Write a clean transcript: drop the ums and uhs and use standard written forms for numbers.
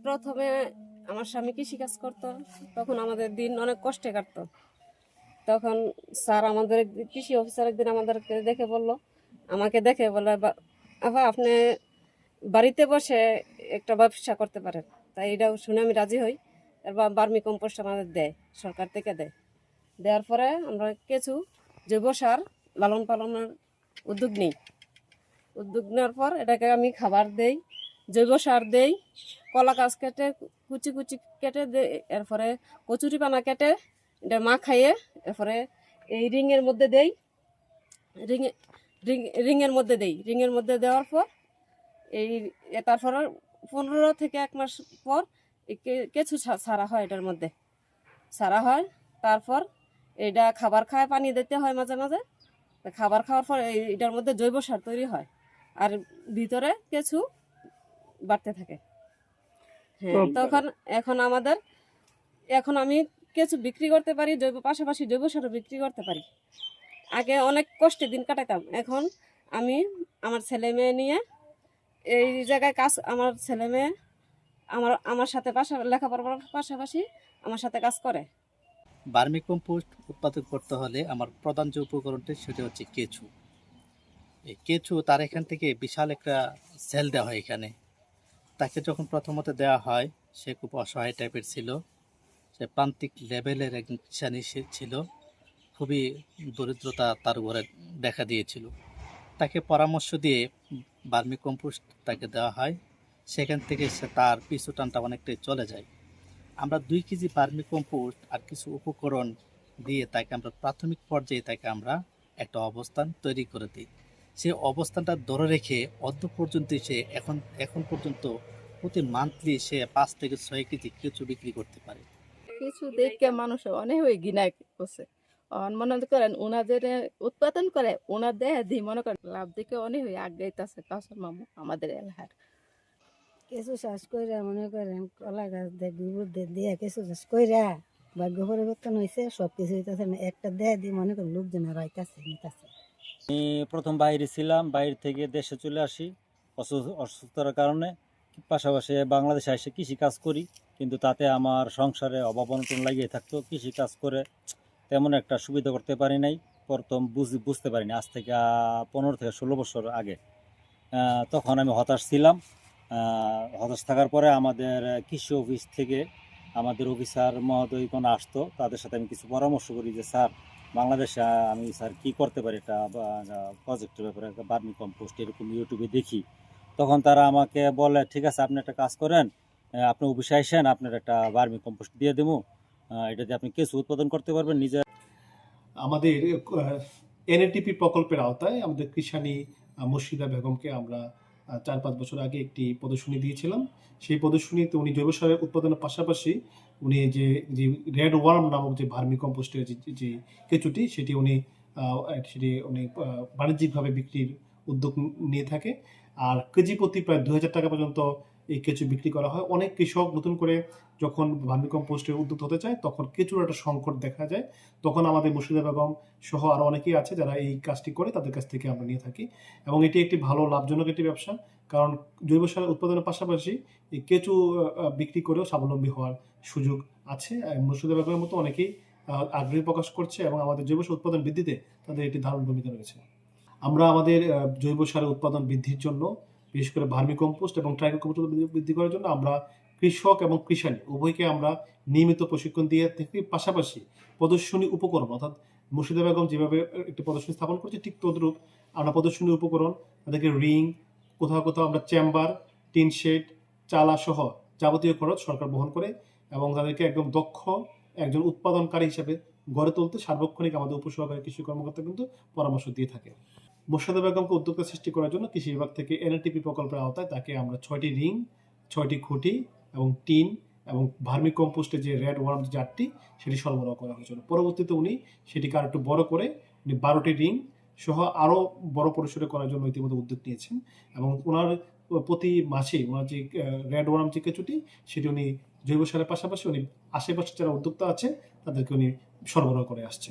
প্রথমে আমার স্বামী কৃষিকাজ করতো, তখন আমাদের দিন অনেক কষ্টে কাটতো। তখন স্যার আমাদের কৃষি অফিসার একদিন আমাদেরকে আমাকে দেখে বলে, আপা আপনি বাড়িতে বসে একটা ব্যবসা করতে পারেন। তাই এটা শুনে আমি রাজি হই। এরপর বার্মি কম্পোস্ট আমাদের দেয়, সরকার থেকে দেওয়ার পরে আমরা কিছু জৈব সার লালন পালনের উদ্যোগ নেওয়ার পর এটাকে আমি খাবার দেই, জৈব সার দেই, কলা গাছ কেটে কুচি কুচি কেটে দেই, এরপরে কচুরি পানা কেটে এটা খাইয়ে এরপরে এই রিংয়ের মধ্যে দেই, রিংয়ের মধ্যে দেওয়ার পর এই তারপরে 15 থেকে 1 মাস পর কিছু ছাড়া হয়, এটার মধ্যে ছাড়া হয়। তারপর এটা খাবার খায়, পানি দিতে হয় মাঝে মাঝে। খাবার খাওয়ার পর এটার মধ্যে জৈব সার তৈরি হয় আর ভিতরে কিছু বাড়তে থাকে। হ্যাঁ, তখন এখন আমি কিছু বিক্রি করতে পারি, পাশাপাশি জৈব সারও বিক্রি করতে পারি। আগে অনেক কষ্টে দিন কাটাতাম, এখন আমি আমার ছেলে মেয়ে নিয়ে এই জায়গায় কাজ, আমার ছেলে মেয়ে আমার সাথে লেখাপড়ার পাশাপাশি আমার সাথে কাজ করে। ভার্মি কম্পোস্ট উৎপাদন করতে হলে আমার প্রধান যে উপকরণটি সেটা হচ্ছে কেঁচু। এই কেঁচু তার এখান থেকে বিশাল একটা সেল দেওয়া হয় এখানে। তাকে যখন প্রথমত দেওয়া হয় সে খুব অসহায় টাইপের ছিল, সে প্রান্তিক লেভেলের একজন কৃষানি সে ছিল, খুবই দরিদ্রতা তার ঘরে দেখা দিয়েছিল। তাকে পরামর্শ দিয়ে ভার্মি কম্পোস্ট তাকে দেওয়া হয়, সেখান থেকে সে তার পিছু টানটা অনেকটাই চলে যায়। আমরা 2 কেজি ভার্মি কম্পোস্ট আর কিছু উপকরণ দিয়ে তাকে আমরা প্রাথমিক পর্যায়ে তাকে আমরা একটা অবস্থান তৈরি করে দিই। সেই অবস্থানটা ধরে রেখে অদ্য পর্যন্ত সে এখন পর্যন্ত প্রতি মান্থলি সে 5 থেকে 6 কেজি কেঁচু বিক্রি করতে পারে। কিছু দেখে মানুষ অনেক হয়ে ঘৃণা করছে। মনে করেন ওনাদের উৎপাদন করে ওনার দেহ দিয়ে মনে করেন লাভ দেখে অনেক হয়ে আগ্রাইতেছে কাউসার মামু আমাদের এলাকার। কিছু চাষ কইরা মনে করেন কলা গাছ দিয়ে গোবর দিয়ে কিছু চাষ কইরা ভাগ্য পরিবর্তন হয়েছে, সব কিছু হইতেছে না। একটা দেহ দিয়ে মনে করেন লোকজন রাইতাছে নিতেছে। আমি প্রথম বাইরে ছিলাম, বাইরে থেকে দেশে চলে আসি অসুস্থতার কারণে। পাশাপাশি বাংলাদেশে এসে কৃষি কাজ করি, কিন্তু তাতে আমার সংসারে অভাব অনটন লাগিয়ে থাকতো। কৃষি কাজ করে তেমন একটা সুবিধা করতে পারি নাই, প্রথম বুঝতে পারিনি। আজ থেকে 15 থেকে 16 বছর আগে তখন আমি হতাশ ছিলাম। হতাশ থাকার পরে আমাদের কৃষি অফিস থেকে আমাদের অফিসার মহোদয় কোনো আসতো, তাদের সাথে আমি কিছু পরামর্শ করি যে স্যার বাংলাদেশে আমি স্যার কী করতে পারি একটা প্রজেক্টের ব্যাপারে, একটা ভার্মি কম্পোস্ট এরকম ইউটিউবে দেখি। তখন তারা আমাকে বলে ঠিক আছে আপনি একটা কাজ করেন, আপনি অফিসে আসেন, আপনার একটা ভার্মি কম্পোস্ট দিয়ে দেবো, এটা দিয়ে আপনি কিছু উৎপাদন করতে পারবেন নিজে। আমাদের এনএটিপি প্রকল্পের আওতায় আমাদের কৃষানি মুর্শিদা বেগমকে আমরা 4-5 বছর আগে একটি প্রদর্শনী দিয়েছিলাম। সেই প্রদর্শনীতে উনি জৈব সারের উৎপাদনের পাশাপাশি উনি যে রেড ওয়ার্ম নামক যে ভার্মি কম্পোস্টের যে কেঁচুটি সেটি উনি বাণিজ্যিকভাবে বিক্রির উদ্যোগ নিয়ে থাকে। আর কেজি প্রতি প্রায় 2000 টাকা পর্যন্ত এই কেঁচু বিক্রি করা হয়। অনেক কৃষক নতুন করে যখন ভার্মি কম্পোস্টের উদ্যোগ হতে চায় তখন কেঁচুর একটা সংকট দেখা যায়। তখন আমাদের মুর্শিদা বেগম সহ আরও অনেকেই আছে যারা এই কাজটি করে, তাদের কাছ থেকে আমরা নিয়ে থাকি। এবং এটি একটি ভালো লাভজনক একটি ব্যবসা, কারণ জৈব সার উৎপাদনের পাশাপাশি এই কেঁচু বিক্রি করেও স্বাবলম্বী হওয়ার সুযোগ আছে। মুর্শিদা বেগমের মতো অনেকেই আগ্রহী প্রকাশ করছে এবং আমাদের জৈব সার উৎপাদন বৃদ্ধিতে তাদের একটি দারুণ ভূমিকা রয়েছে। আমরা আমাদের জৈব সারের উৎপাদন বৃদ্ধির জন্য, বিশেষ করে ভার্মি কম্পোস্ট এবং ট্রাইকো কম্পোস্ট বৃদ্ধি করার জন্য আমরা কৃষক এবং কৃষানি উভয়কে আমরা নিয়মিত প্রশিক্ষণ দিয়ে থাকি। পাশাপাশি প্রদর্শনী উপকরণ, অর্থাৎ মুর্শিদা বেগম যেভাবে একটি প্রদর্শনী স্থাপন করছে ঠিক তদ্রূপ আমরা প্রদর্শনী উপকরণ, তাদেরকে রিং, কোথাও কোথাও আমরা চেম্বার, টিন শেড, চালা সহ যাবতীয় খরচ সরকার বহন করে এবং তাদেরকে একদম দক্ষ একজন উৎপাদনকারী হিসেবে গড়ে তুলতে সার্বক্ষণিক আমাদের উপসহকারী কৃষি কর্মকর্তা কিন্তু পরামর্শ দিয়ে থাকে। মুর্শিদা বেগমকে উদ্যোক্তা সৃষ্টি করার জন্য কৃষি বিভাগ থেকে এনএটিপি প্রকল্পের আওতায় তাকে আমরা 6টি রিং, 6টি খুঁটি এবং টিন এবং ভার্মি কম্পোস্টের যে রেড ওয়ার্ম যে জারটি সেটি সরবরাহ করা হয়েছিল। পরবর্তীতে উনি সেটিকে আরেকটু বড় করে উনি 12টি রিং সহ আরও বড় পরিসরে করার জন্য ইতিমধ্যে উদ্যোগ নিয়েছেন এবং ওনার প্রতি মাসে ওনার যে রেড ওয়ার্ম যে কেঁচুটি সেটি উনি জৈব সারের পাশাপাশি উনি আশেপাশে যারা উদ্যোক্তা আছে তাদেরকে উনি সরবরাহ করে আসছে।